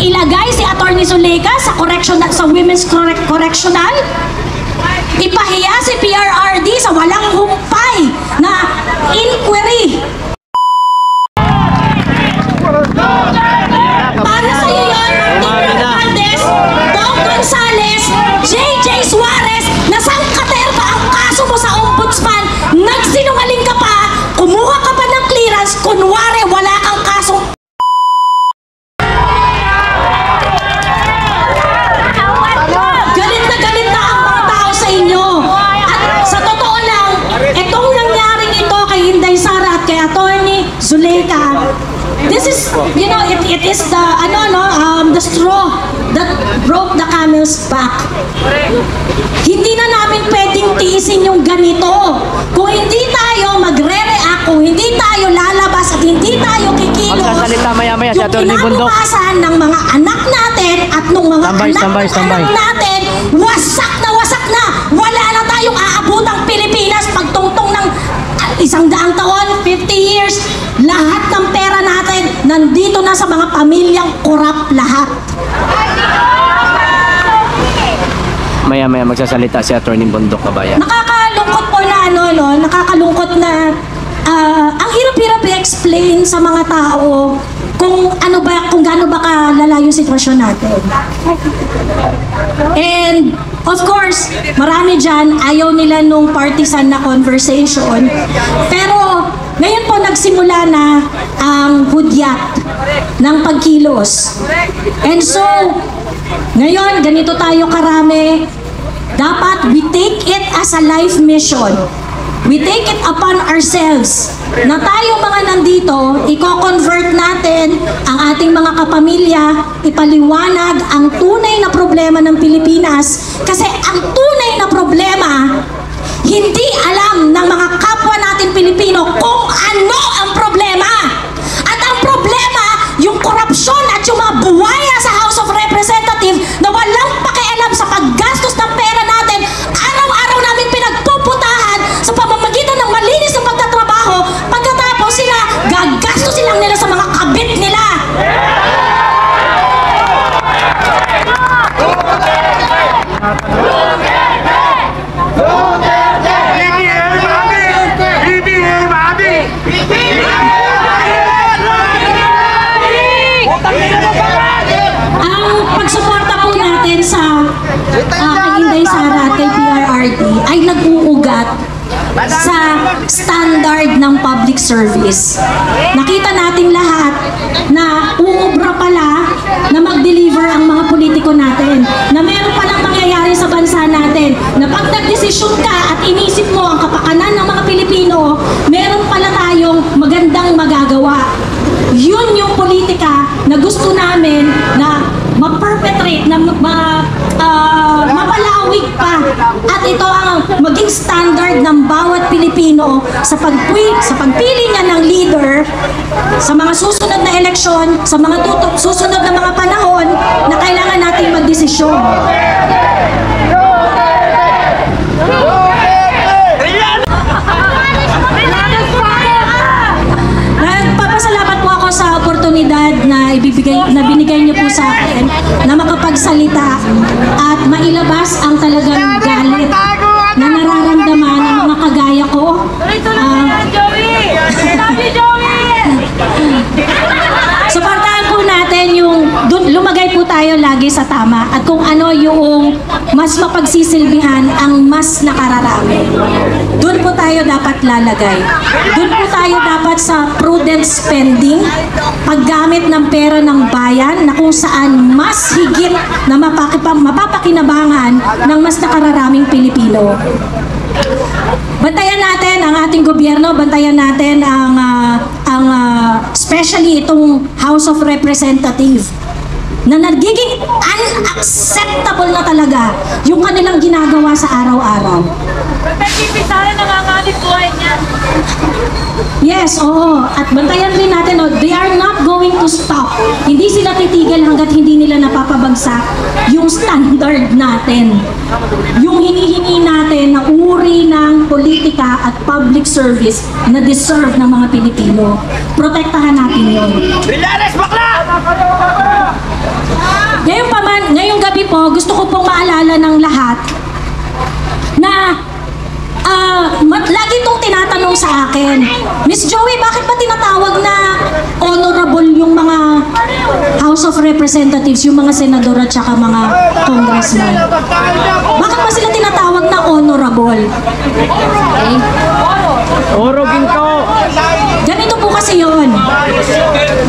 ilagay si Attorney Zuleyka sa Women's Correctional, ipahiya si PRRD sa walang humpay na inquiry. Para sa iyo yun, Martin Hernandez, Dong Gonzales, JJ Suarez, nasangkater ba ang kaso mo sa ombudsman? Nagsinungaling ka pa, kumuha ka pa ng clearance, kunwari wala kang kasong. Galit na ang mga tao sa inyo. At sa totoo lang, itong nangyaring ito kay Inday Sara at kay Attorney Zuleyka, this is, you know, it is the, the straw that broke the camel's back. Hindi na namin pwedeng tiisin yung ganito. Kung hindi tayo magre-react, kung hindi tayo lalabas at hindi tayo kikilos, yung kinabukasan ng mga anak natin at ng mga anak natin, wasak na. Wala na tayong aabutang Pilipinas pagtungtong ng 100 taon, 50 years, lahat ng pera natin nandito na sa mga pamilyang korap lahat. Maya-maya magsasalita si Attorney Bondok Cabayan. Nakakalungkot po na nakakalungkot na ang hirap-hirap i-explain sa mga tao kung gaano ba kalala yung sitwasyon natin. And of course, marami dyan ayaw nila nung partisan na conversation. Pero ngayon po nagsimula na ang hudyat ng pagkilos. And so, ngayon ganito tayo karami. Dapat we take it as a life mission. We take it upon ourselves na tayo mga nandito, i-convert natin ang ating mga kapamilya, ipaliwanag ang tunay na problema ng Pilipinas. Kasi ang tunay na problema, hindi alam ng mga kapwa natin Pilipino kung ano ang problema. At ang problema, yung korupsyon at yung mga buwaya sa House of Representatives na walang pakialam sa paggastos ng pera natin, araw-araw namin pinagpuputahan sa pamamagitan ng malinis na pagtatrabaho, pagkatapos sila, gagastusin lang nila sa mga kabit nila. Ang pagsuporta po natin sa kay Inday Sara at kay PRRD ay nag-uugat sa standard ng public service. Nakita natin lahat na uubra pala na mag-deliver ang mga politiko natin, na meron palang mangyayari sa bansa natin, na pag nagdesisyon ka at inisip mo ang kapakanan ng mga Pilipino, meron pala tayong magandang magagawa. Yun yung politika na gusto namin na ma-perpetrate, na mapalawig pa. At ito ang maging standard ng bawat Pilipino sa pagpili niya ng leader sa mga susunod na eleksyon, sa mga susunod na mga panahon na kailangan natin magdesisyon. Nagpapasalamat po ako sa oportunidad na binigay niyo po sa akin na makapagsalita at mailabas ang talagang galit na nararamdaman ng mga kagaya ko. Suportahan po natin yung lumagay po tayo lagi sa tama at kung ano yung mas mapagsisilbihan ang mas nakararami. Doon po tayo dapat lalagay. Doon po tayo dapat sa prudent spending, paggamit ng pera ng bayan na kung saan mas higit na mapapakinabangan ng mas nakararaming Pilipino. Bantayan natin ang ating gobyerno, bantayan natin especially itong House of Representatives na nagiging unacceptable na talaga yung kanilang ginagawa sa araw-araw. Sana nangangalit buhay niya. Yes, oo. At bantayan rin natin, they are not going to stop. Hindi sila titigil hanggat hindi nila napapabagsak yung standard natin. Yung hinihingi natin na uri ng politika at public service na deserve ng mga Pilipino. Protektahan natin yun. Bilares, bakla! po, gusto ko pong maalala ng lahat na lagi itong tinatanong sa akin, Miss Joey, bakit ba tinatawag na honorable yung mga House of Representatives, yung mga senador at saka mga congressman? Bakit ba sila tinatawag na honorable? Okay? Oro ginto! Ganito po kasi yun.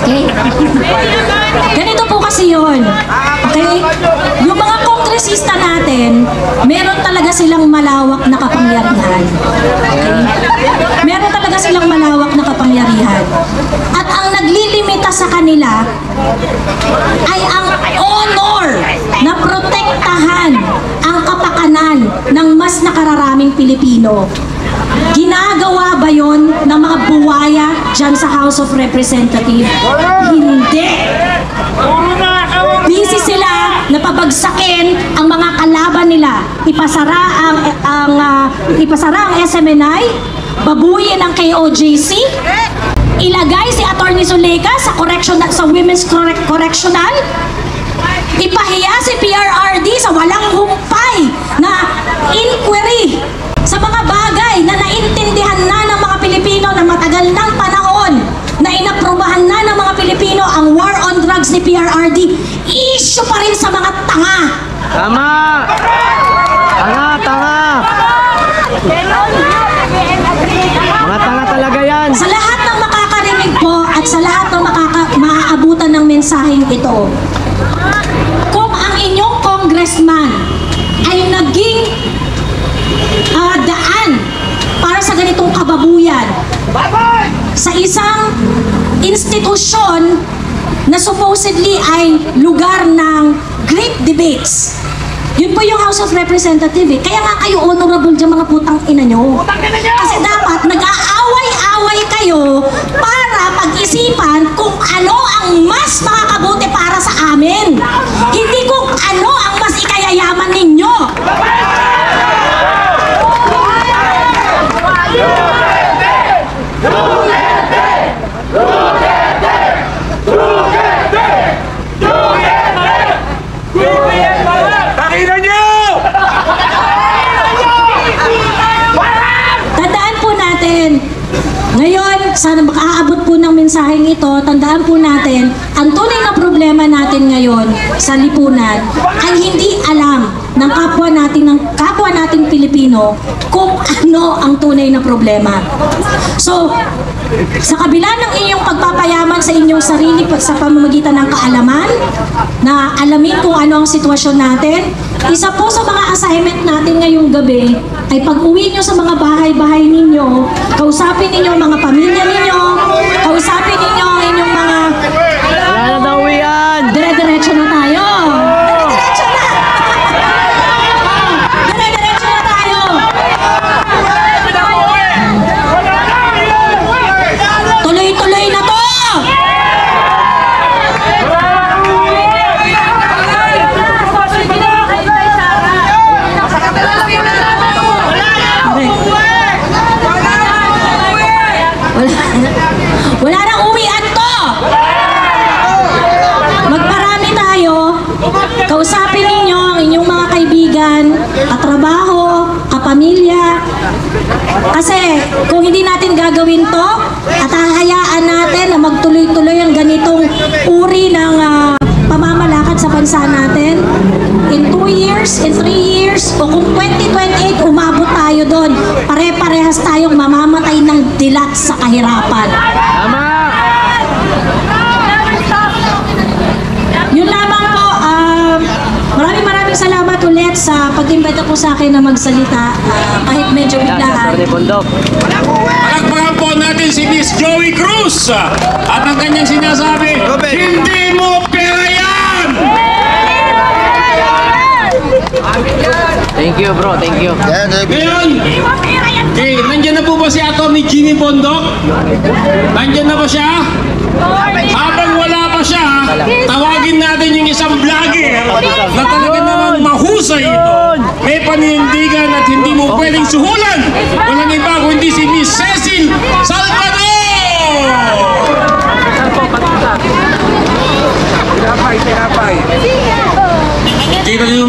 Okay? Ganito po kasi yun. Okay? Yung mga kongresista natin, meron talaga silang malawak na kapangyarihan. Okay? Meron talaga silang malawak na kapangyarihan. At ang naglilimita sa kanila ay ang honor na protektahan ang kapakanan ng mas nakararaming Pilipino. Ginagawa ba yon ng mga buwaya dyan sa House of Representatives? Hindi. Busy sila na pabagsakin ang mga kalaban nila. Ipasara ang SMNI, babuyin ang KOJC, ilagay si Attorney Zuleka sa Women's Correctional, ipahiya si PRRD sa walang humpay na inquiry sa mga bagay na naintindihan na ng mga Pilipino na matagal ng panahon na inaprubahan na ng mga Pilipino ang war on drugs ni PRRD, issue pa rin sa mga tanga. Tama! Tanga! Mga tanga talaga yan! Sa lahat ng makakarinig po at sa lahat ng maaabutan ng mensaheng ito, kung ang inyong congressman ay naging daan para sa ganitong kababuyan sa isang institusyon na supposedly ay lugar ng great debates. Yun po yung House of Representatives. Kaya nga kayo honorable dyan mga putang ina nyo. Kasi dapat nag-aaway-away kayo para pag-isipan kung ano ang mas makakabuti para sa amin. Hindi kung ano ang mas ikayayaman ninyo. Tandaan po natin, ngayon, sana makaabot po ng mensaheng ito, tandaan po natin, ang tunay na problema natin ngayon sa lipunan ay hindi alam ng kapwa nating Pilipino kung ano ang tunay na problema. So, sa kabila ng inyong pagpapayaman sa inyong sarili sa pamamagitan ng kaalaman, na alamin kung ano ang sitwasyon natin, isa po sa mga assignment natin ngayong gabi ay pag-uwi nyo sa mga bahay-bahay ninyo, kausapin ninyo ang mga pamilya ninyo, kausapin ninyo ang inyong mga... Wala na daw yan! Dire-diretso na tayo! Dire-diretso na! Dire-diretso na tayo! Tuloy-tuloy na to! Wala nang uwian to! Magparami tayo, kausapin ninyo ang inyong mga kaibigan, katrabaho, kapamilya. Kasi kung hindi natin gagawin to, at hahayaan natin na magtuloy-tuloy ang ganitong uri ng pamamalakad sa bansa natin, in 2 years, in 3 years, o kung 2028 umabot tayo doon, pare-parehas tayong mamamatay ng dilat sa kahirapan. Tama! Yun lamang po, maraming salamat ulit sa pag-imbita po sa akin na magsalita, kahit medyo biglaan. Attorney Bondok. Palakpakan po natin si Miss Joey Cruz at ang kanyang sinasabi, hindi mo pera yan! Thank you bro, thank you. Ngayon, nandyan na po ba si Atty. Jimmy Bondok? Nandyan na ba siya? Habang wala pa siya, tawagin natin yung isang vlogger na talaga namang mahusay ito. May panindigan at hindi mo pwedeng suhulan. Walang iba kundi si Miss Cecil Salvador! Kita niyo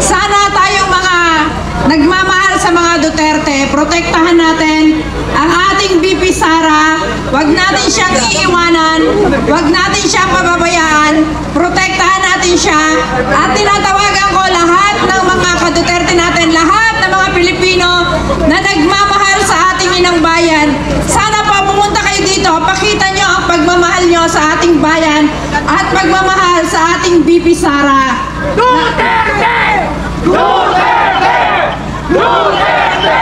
Sana tayong mga nagmamahal sa mga Duterte, protektahan natin ang ating VP Sara. Huwag natin siyang iiwanan, huwag natin siyang pababayaan, protektahan natin siya. At tinatawagan ko lahat ng mga ka-Duterte natin, lahat ng mga Pilipino na nagmamahal sa ating inang bayan. Sana po pumunta kayo dito, pakita nyo ang pagmamahal nyo sa ating bayan at pagmamahal sa ating VP Sara. Duterte! Duterte! Duterte!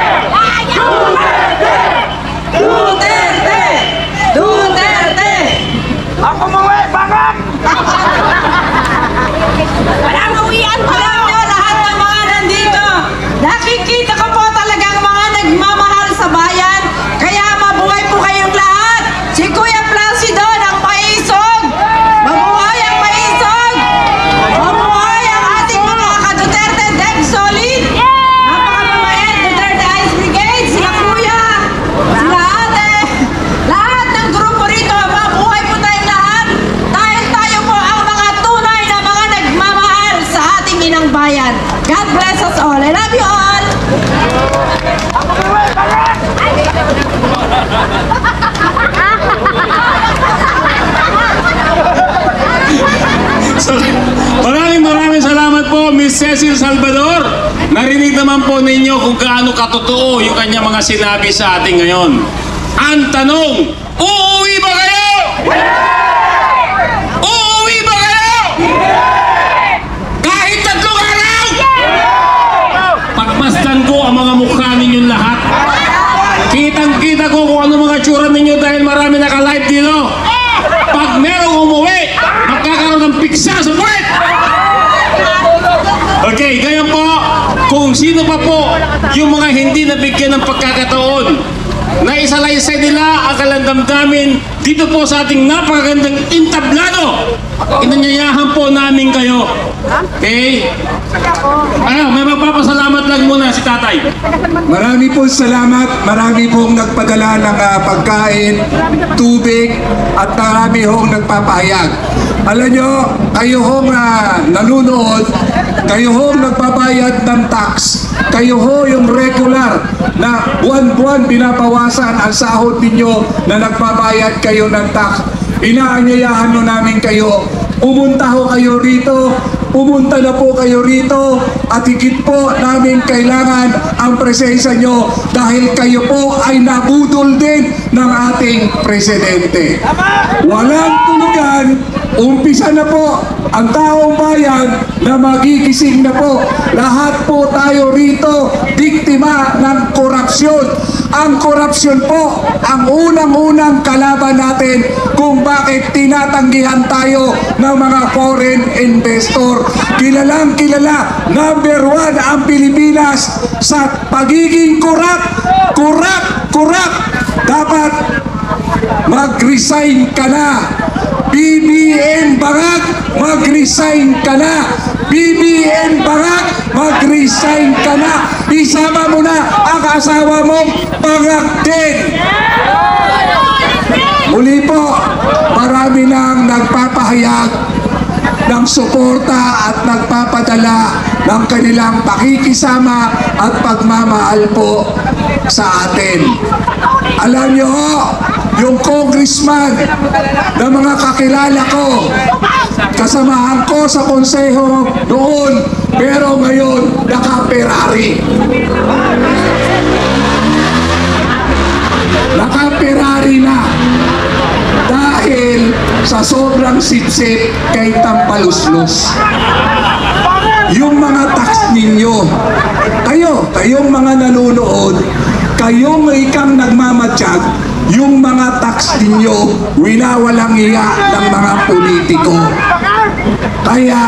Duterte! Duterte! Duterte! Ako mga bangag! Walang uwian po! Alam nyo, lahat ng mga nandito, nakikita ko po talagang mga nagmamahal sa bayan. Kaya mabuhay po kayong lahat. Si Kuya Placido ng Maisog. Mabuhay ang Maisog. Mabuhay ang ating mga ka-Duterte Deg Solid. Napakababait, Duterte Ice Brigade, sila Kuya, sila Ate. Lahat ng grupo rito, mabuhay po tayong lahat. Dahil tayo po ang mga tunay na mga nagmamahal sa ating inang bayan. God bless us all. I love you all. So, maraming salamat po, Miss Cecil Salvador. Narinig naman po ninyo kung gaano katotoo yung kanyang mga sinabi sa atin ngayon. Ang tanong, uuwi ba kayo? Uuwi ba kayo? Kahit 3 araw? Pagmasdan ko ang mga mukha ninyong lahat. Kitang-kita ko kung ano mga tsura ninyo dahil marami naka-live dito. Pag merong umuwi, magkakaroon ng piksa sa puwet! Okay, ganyan po, kung sino pa po yung mga hindi nabigyan ng pagkakataon na isalaysay nila ang kalandamdamin dito po sa ating napakagandang entablado, inanyayahan po namin kayo. Okay? May magpapasalamat lang muna si tatay. Marami po salamat, marami pong nagpadala ng pagkain, tubig, at marami hong nagpapahayag. Alam nyo, kayo hong nanonood, kayo hong nagbabayad ng tax, kayo ho yung regular na buwan-buwan binabawasan ang sahod ninyo na nagbabayad kayo ng tax. Inaanyayahan mo namin kayo, pumunta ho kayo rito, pumunta na po kayo rito at higit po namin kailangan ang presensya nyo dahil kayo po ay nabudol din ng ating presidente. Walang tulugan, umpisa na po ang taong bayan na magigising na po. Lahat po tayo rito biktima ng korupsyon. Ang korupsyon po ang unang-unang kalaban natin kung bakit tinatanggihan tayo ng mga foreign investor. Kilalang kilala, number 1 ang Pilipinas sa pagiging korap. Dapat mag-resign ka na. BBM Bangag, mag-resign ka na. BBM Bangag, mag-resign ka na. Isama mo na ang asawa mong Bangag din. Muli po, marami nang nagpapahayag ng suporta at nagpapadala ng kanilang pakikisama at pagmamahal po sa atin. Alam nyo, yung congressman na mga kakilala ko, kasamahan ko sa konseho noon, pero ngayon naka-Ferrari. Naka-Ferrari na dahil sa sobrang sipsip kay Tampaluslos. Yung mga tax ninyo, kayong mga nanonood, kayong ikang nagmamatsyag, yung mga tax ninyo, winawalang iya ng mga politiko. Kaya,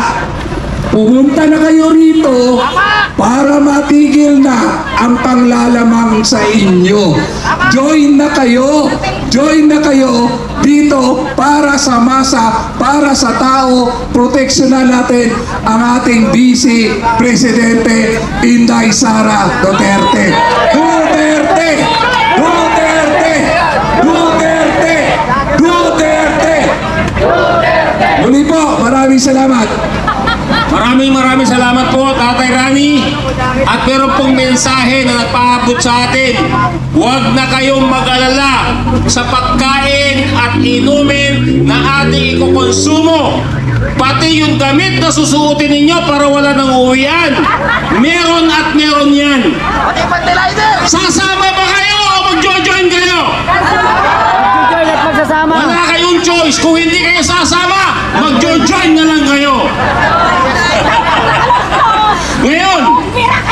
pumunta na kayo rito para matigil na ang panglalamang sa inyo. Join na kayo dito para sa masa, para sa tao, proteksyonan natin ang ating Vice Presidente Inday Sara Duterte. Duterte! Duterte! Duterte! Duterte! Muli po, maraming salamat. Maraming salamat po, Tatay Rani. At meron pong mensahe na nagpaabot sa atin. Huwag na kayong mag-alala sa pagkain at inumin na ating ikukonsumo. Pati yung damit na susuotin ninyo para wala nang uwian. Meron at meron yan. Sasama ba kayo o mag-join kayo? Join at magsasama. Wala kayong choice. Kung hindi kayo sasama, mag-join na lang kayo. Ngayon,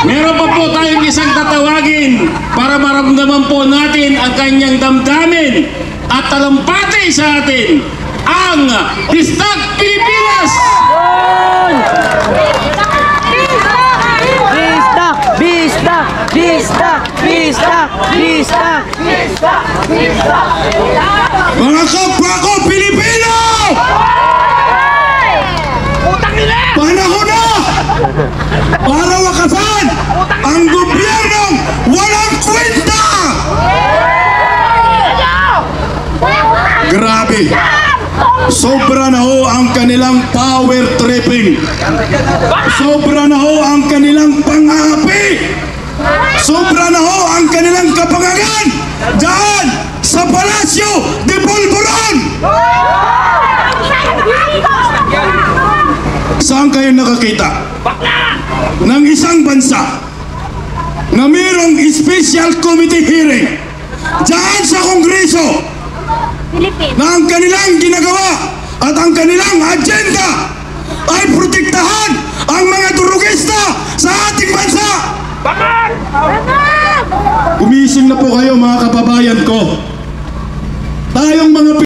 meron pa po tayong isang tatawagin para maramdaman po natin ang kanyang damdamin at talampati sa atin ang Bistak Pilipinas! Bistak! Bistak! Bistak! Bistak! Bistak! Mga kapwa ko, Pilipino! Panahon na para wakasan ang gobyernong walang kwenta! Grabe! Sobra na ho ang kanilang power tripping. Sobra na ho ang kanilang pang-aapi. Sobra na ho ang kanilang kapangagan dyan sa Palasyo de Polvoron. Saan kayo nakakita ng isang bansa na mayroong special committee hearing dyan sa Kongreso na ang kanilang ginagawa at ang kanilang agenda ay protektahan ang mga durugista sa ating bansa? Gumising na po kayo mga kababayan ko. Tayong mga